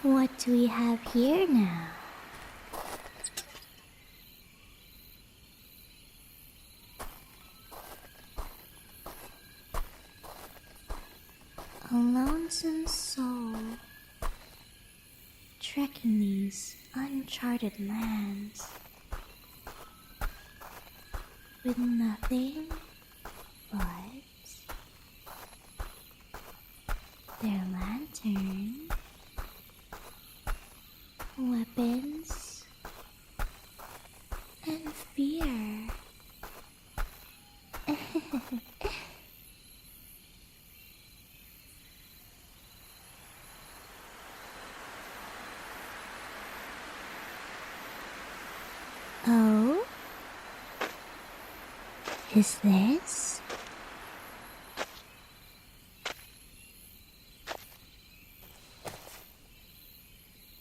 What do we have here now? A lonesome soul trekking these uncharted lands with nothing but their lantern, weapons, and fear. Oh? Is this?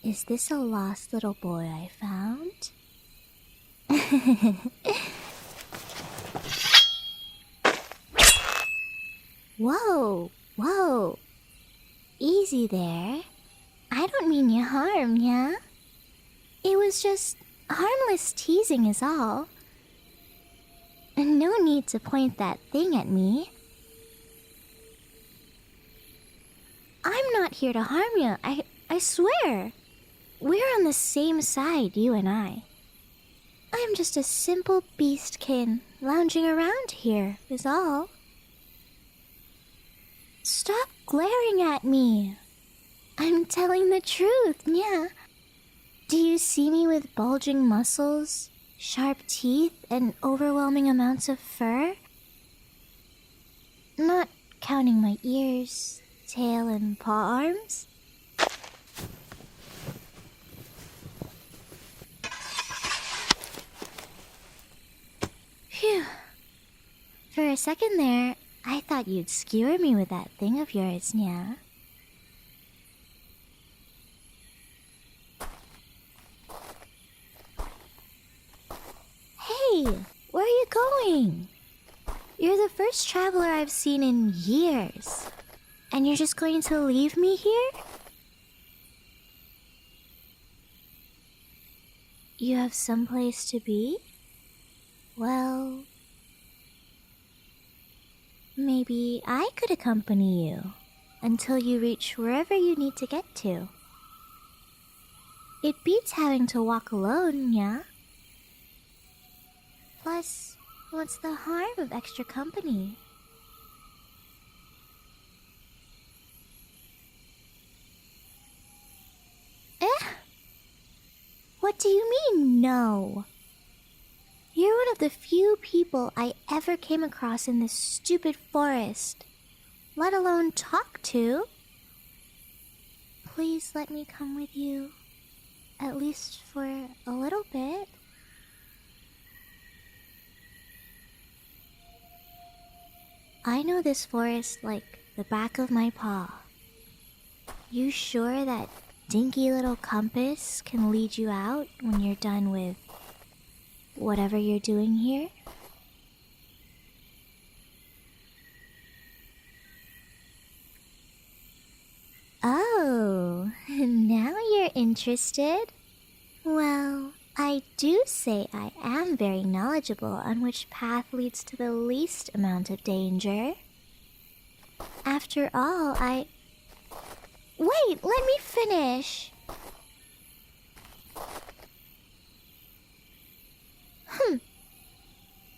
Is this a lost little boy I found? Whoa, whoa. Easy there. I don't mean you harm, yeah? It was just harmless teasing is all. No need to point that thing at me. I'm not here to harm you, I swear. We're on the same side, you and I. I'm just a simple beastkin lounging around here, is all. Stop glaring at me. I'm telling the truth, yeah. Do you see me with bulging muscles, sharp teeth, and overwhelming amounts of fur? Not counting my ears, tail, and paw arms? Phew. For a second there, I thought you'd skewer me with that thing of yours, yeah? Hey, where are you going? You're the first traveler I've seen in years. And you're just going to leave me here? You have someplace to be? Well, maybe I could accompany you until you reach wherever you need to get to. It beats having to walk alone, yeah? Plus, what's the harm of extra company? What do you mean, no? You're one of the few people I ever came across in this stupid forest, let alone talk to. Please let me come with you, at least for a little bit. I know this forest like the back of my paw. You sure that dinky little compass can lead you out when you're done with whatever you're doing here? Oh, now you're interested? Well, I do say I am very knowledgeable on which path leads to the least amount of danger. After all, Wait, let me finish!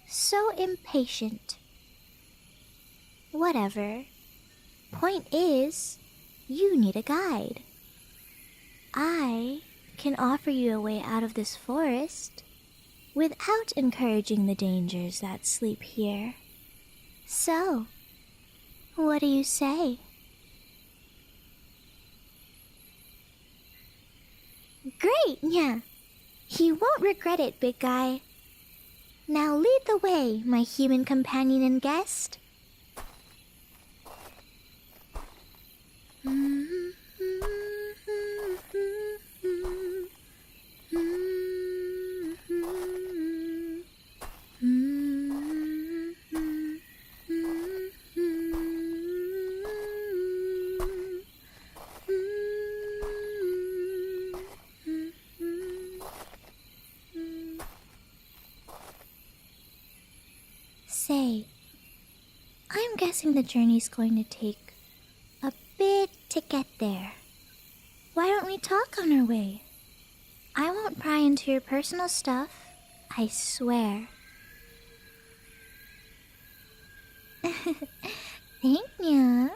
So impatient. Whatever. Point is, you need a guide. I can offer you a way out of this forest without encouraging the dangers that sleep here. So, what do you say? Great, yeah. You won't regret it, big guy. Now lead the way, my human companion and guest. I'm guessing the journey's going to take a bit to get there. Why don't we talk on our way? I won't pry into your personal stuff, I swear. Thank ya.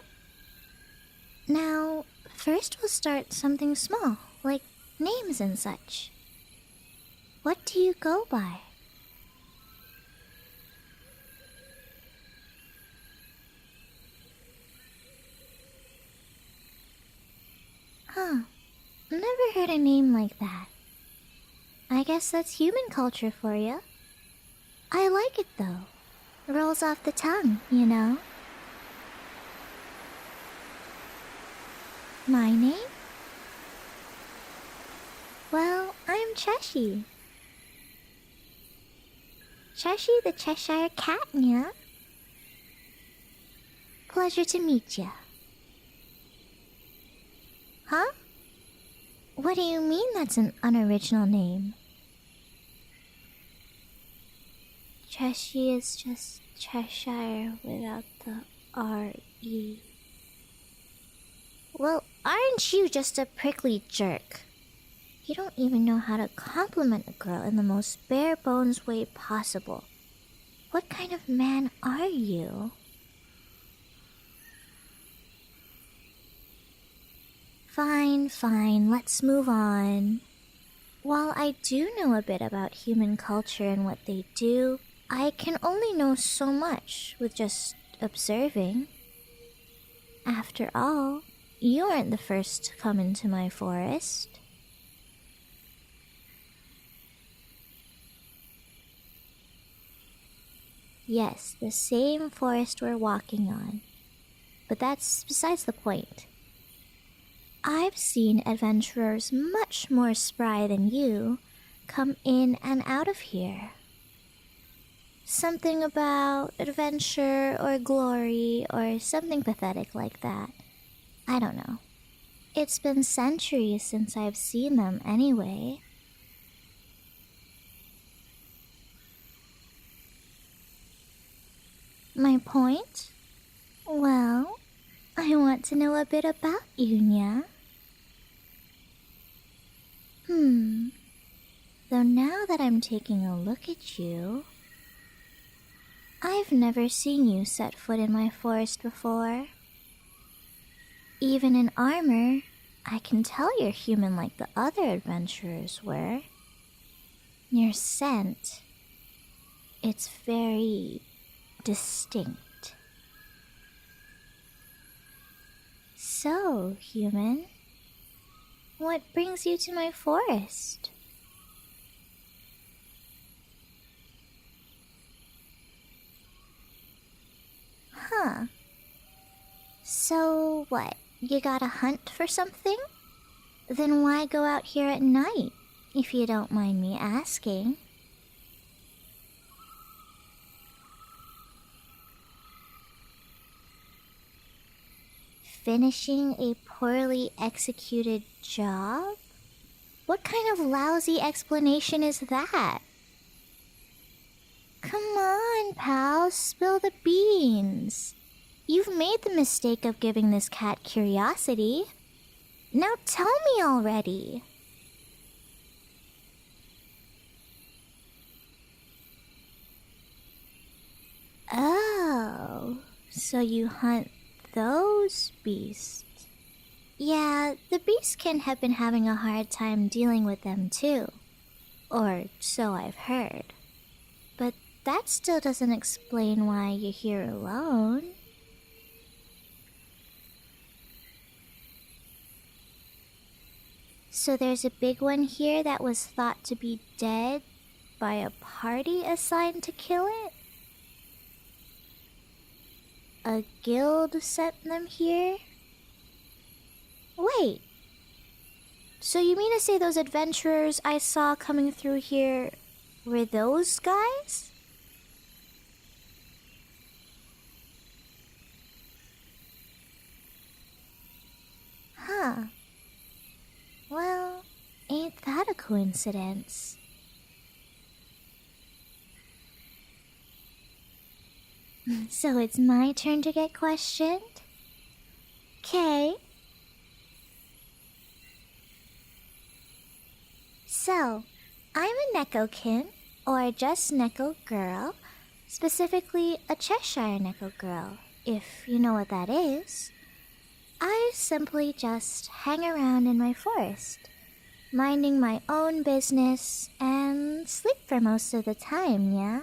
Now, first we'll start something small, like names and such. What do you go by? Huh. Never heard a name like that. I guess that's human culture for you. I like it though. Rolls off the tongue, you know? My name? Well, I'm Cheshire. Cheshire the Cheshire Cat, yeah? Pleasure to meet ya. Huh? What do you mean that's an unoriginal name? Cheshire is just Cheshire without the R-E. Well, aren't you just a prickly jerk? You don't even know how to compliment a girl in the most bare-bones way possible. What kind of man are you? Fine, let's move on. While I do know a bit about human culture and what they do, I can only know so much with just observing. After all, you aren't the first to come into my forest. Yes, the same forest we're walking on. But that's besides the point. I've seen adventurers much more spry than you come in and out of here. Something about adventure or glory or something pathetic like that. I don't know. It's been centuries since I've seen them anyway. My point? Well, I want to know a bit about you, Nya. Though now that I'm taking a look at you, I've never seen you set foot in my forest before. Even in armor, I can tell you're human like the other adventurers were. Your scent, it's very distinct. So, human, what brings you to my forest? Huh. So what, you gotta hunt for something? Then why go out here at night, if you don't mind me asking? Finishing a poorly executed job? What kind of lousy explanation is that? Come on, pal, spill the beans. You've made the mistake of giving this cat curiosity. Now tell me already. Oh, so you hunt those beasts. Yeah, the beastkin have been having a hard time dealing with them too. Or so I've heard. But that still doesn't explain why you're here alone. So there's a big one here that was thought to be dead by a party assigned to kill it? A guild sent them here? Wait. So you mean to say those adventurers I saw coming through here were those guys? Huh. Well, ain't that a coincidence? So it's my turn to get questioned? Okay. So, I'm a Nekokin, or just Neko girl, specifically a Cheshire Neko girl, if you know what that is. I simply just hang around in my forest, minding my own business and sleep for most of the time, yeah?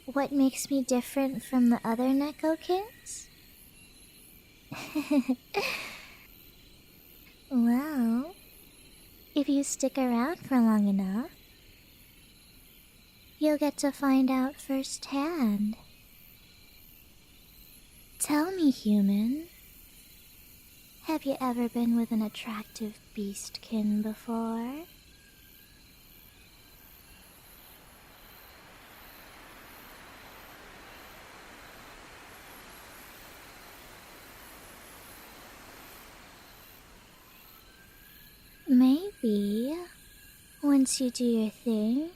What makes me different from the other Nekokins? Well, if you stick around for long enough, you'll get to find out firsthand. Tell me, human, have you ever been with an attractive beastkin before? Maybe, once you do your thing,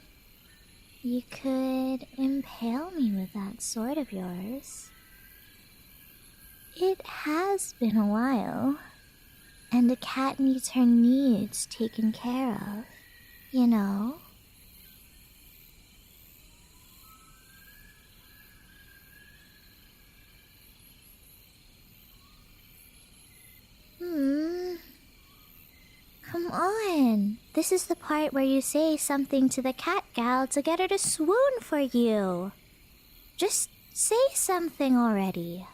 you could impale me with that sword of yours. It has been a while, and a cat needs her needs taken care of, you know? Come on. This is the part where you say something to the cat gal to get her to swoon for you. Just say something already.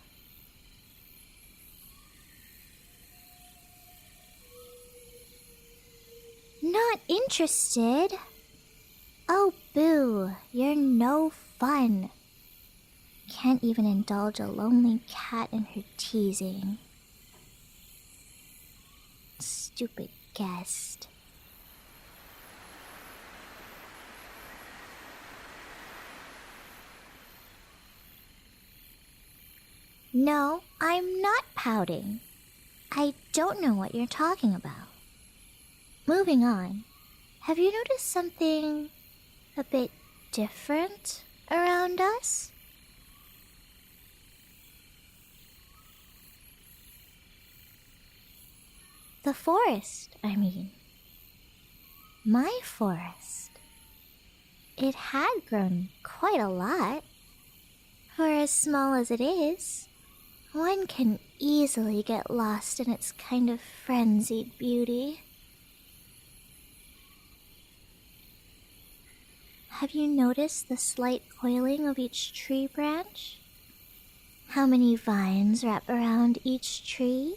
Not interested? Oh, boo. You're no fun. Can't even indulge a lonely cat in her teasing. Stupid guest. No, I'm not pouting. I don't know what you're talking about. Moving on, have you noticed something a bit different around us? The forest, I mean. My forest. It had grown quite a lot. For as small as it is, one can easily get lost in its kind of frenzied beauty. Have you noticed the slight coiling of each tree branch? How many vines wrap around each tree,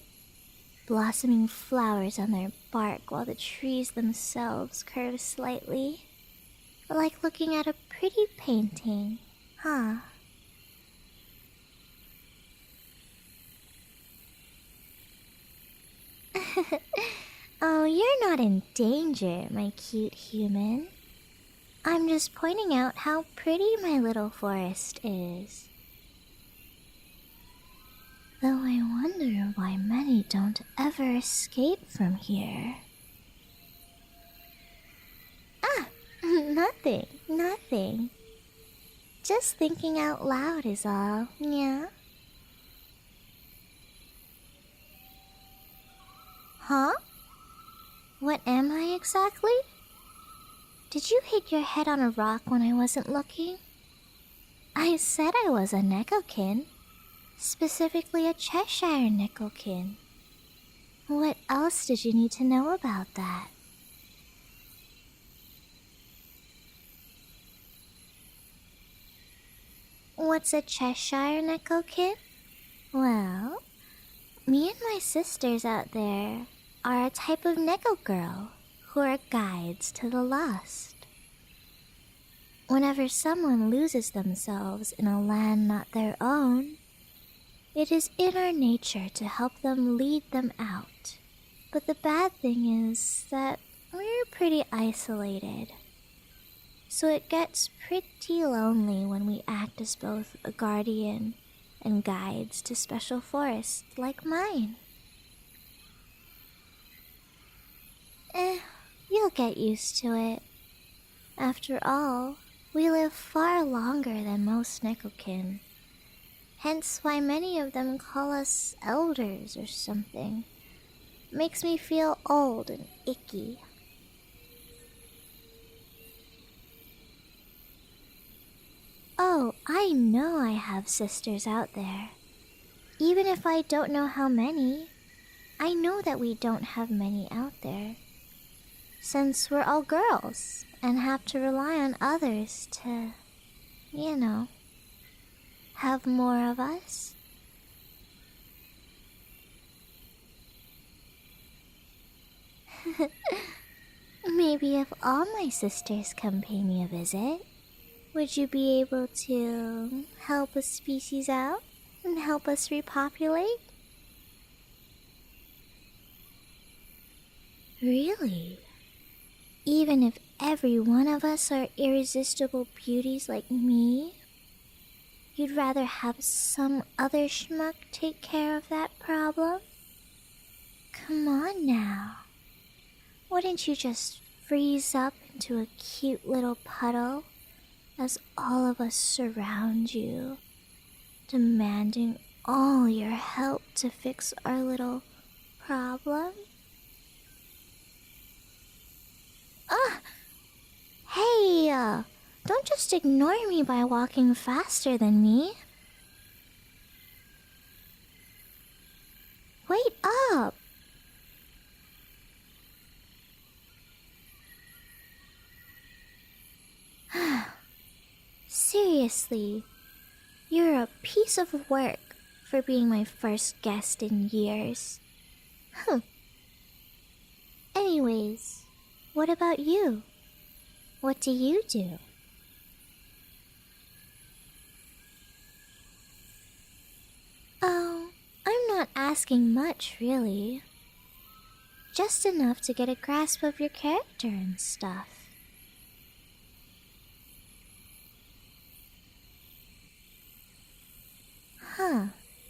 blossoming flowers on their bark while the trees themselves curve slightly, like looking at a pretty painting, huh? Oh, you're not in danger, my cute human. I'm just pointing out how pretty my little forest is. Though I wonder why many don't ever escape from here. Ah, nothing. Just thinking out loud is all, yeah? Huh? What am I exactly? Did you hit your head on a rock when I wasn't looking? I said I was a Nekokin, specifically a Cheshire Nekokin. What else did you need to know about that? What's a Cheshire Nekokin? Well, me and my sisters out there are a type of Neko girl who are guides to the lost. Whenever someone loses themselves in a land not their own, it is in our nature to help them lead them out. But the bad thing is that we're pretty isolated. So it gets pretty lonely when we act as both a guardian and guides to special forests like mine. You'll get used to it. After all, we live far longer than most Nekokin. Hence why many of them call us elders or something. Makes me feel old and icky. Oh, I know I have sisters out there. Even if I don't know how many, I know that we don't have many out there. Since we're all girls and have to rely on others to, have more of us. Maybe if all my sisters come pay me a visit, would you be able to help a species out and help us repopulate? Really? Even if every one of us are irresistible beauties like me, you'd rather have some other schmuck take care of that problem? Come on now. Wouldn't you just freeze up into a cute little puddle as all of us surround you, demanding all your help to fix our little problem? Hey, don't just ignore me by walking faster than me. Wait up! Seriously, you're a piece of work for being my first guest in years. Anyways, what about you? What do you do? Oh, I'm not asking much, really. Just enough to get a grasp of your character and stuff.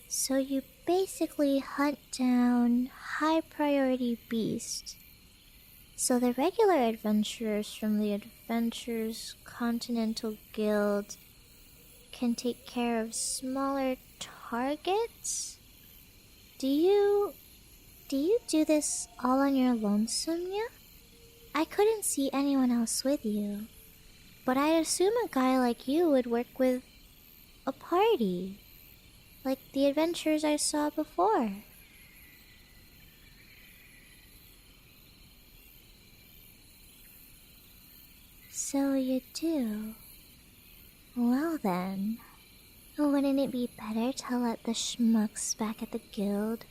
So you basically hunt down high-priority beasts, so the regular adventurers from the Adventurers Continental Guild can take care of smaller targets? Do you do this all on your lonesome, yeah? I couldn't see anyone else with you, but I assume a guy like you would work with a party, like the adventurers I saw before. So you do? Well then, wouldn't it be better to let the schmucks back at the guild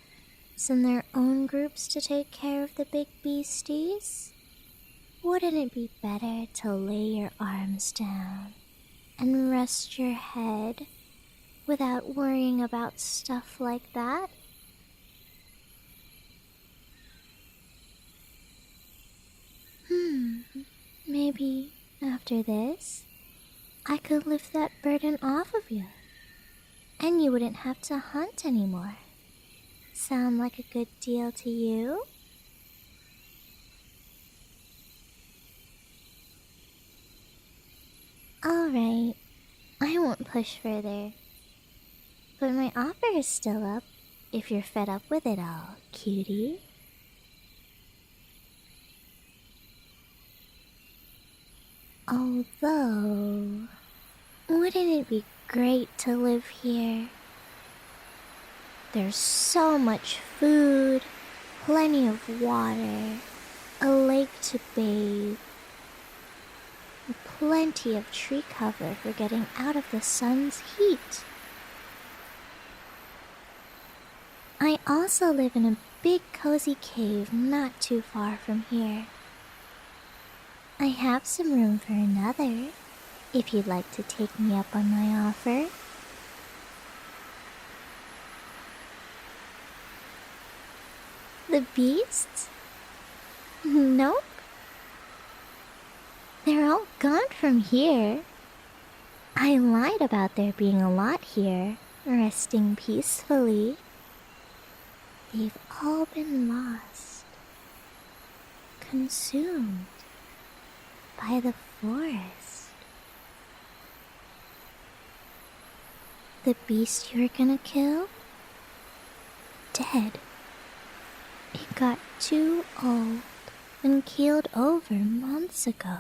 send their own groups to take care of the big beasties? Wouldn't it be better to lay your arms down and rest your head without worrying about stuff like that? Maybe after this, I could lift that burden off of you, and you wouldn't have to hunt anymore. Sound like a good deal to you? Alright, I won't push further. But my offer is still up, if you're fed up with it all, cutie. Although, wouldn't it be great to live here? There's so much food, plenty of water, a lake to bathe, plenty of tree cover for getting out of the sun's heat. I also live in a big cozy cave not too far from here. I have some room for another, if you'd like to take me up on my offer. The beasts? Nope. They're all gone from here. I lied about there being a lot here, resting peacefully. They've all been lost. consumed by the forest. The beast you were gonna kill? Dead. It got too old and keeled over months ago.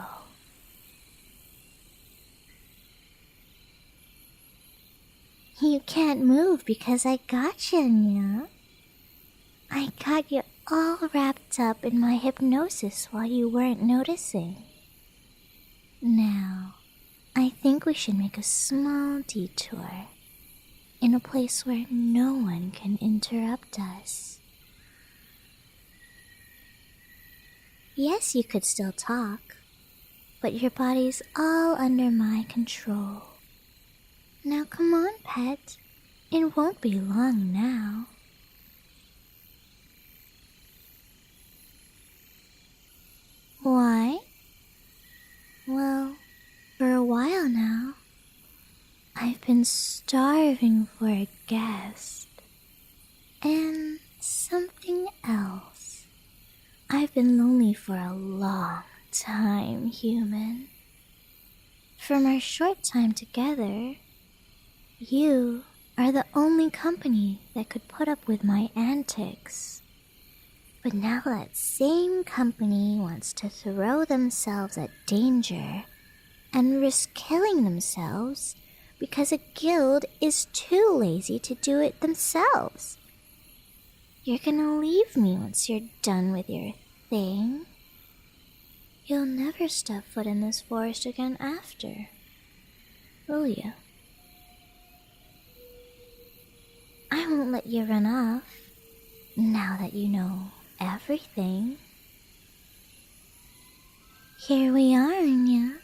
You can't move because I got you, Nya. I got you all wrapped up in my hypnosis while you weren't noticing. Now, I think we should make a small detour in a place where no one can interrupt us. Yes, you could still talk, but your body's all under my control. Now come on, pet. It won't be long now. Why? Well, for a while now, I've been starving for a guest. And something else. I've been lonely for a long time, human. From our short time together, you are the only company that could put up with my antics. But now that same company wants to throw themselves at danger and risk killing themselves because a guild is too lazy to do it themselves. You're gonna leave me once you're done with your thing. You'll never step foot in this forest again after, will you? I won't let you run off, now that you know everything. Here we are, Nya.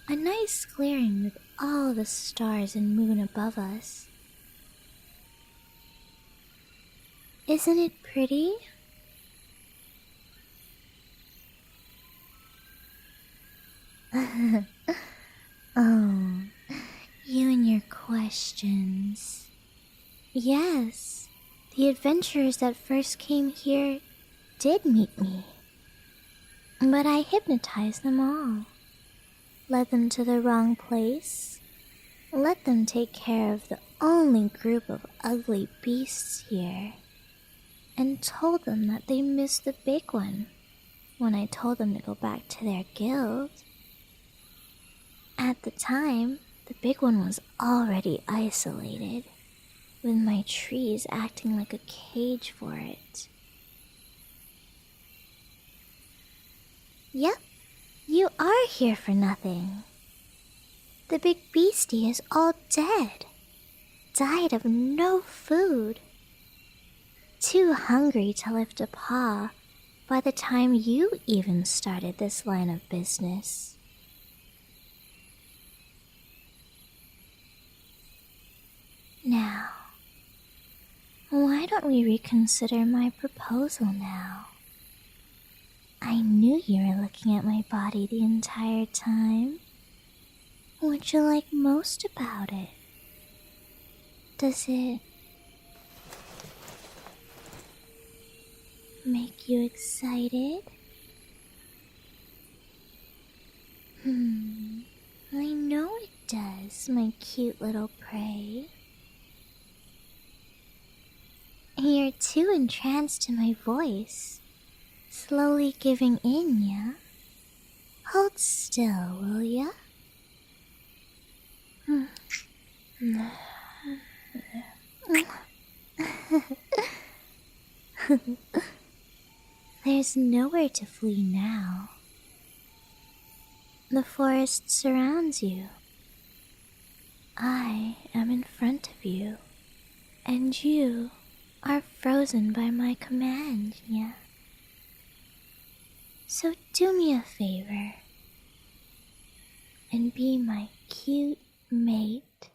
A nice clearing with all the stars and moon above us. Isn't it pretty? Oh, you and your questions. Yes, the adventurers that first came here did meet me. But I hypnotized them all. Led them to the wrong place. Let them take care of the only group of ugly beasts here. And told them that they missed the big one when I told them to go back to their guild. At the time, the big one was already isolated, with my trees acting like a cage for it. Yep, you are here for nothing. The big beastie is all dead, died of no food. Too hungry to lift a paw by the time you even started this line of business. Now, why don't we reconsider my proposal now? I knew you were looking at my body the entire time. What'd you like most about it? Does it make you excited? I know it does, my cute little prey. You're too entranced in my voice, slowly giving in, yeah? Hold still, will ya? There's nowhere to flee now. The forest surrounds you. I am in front of you, and you are frozen by my command, yeah? So do me a favor and be my cute mate.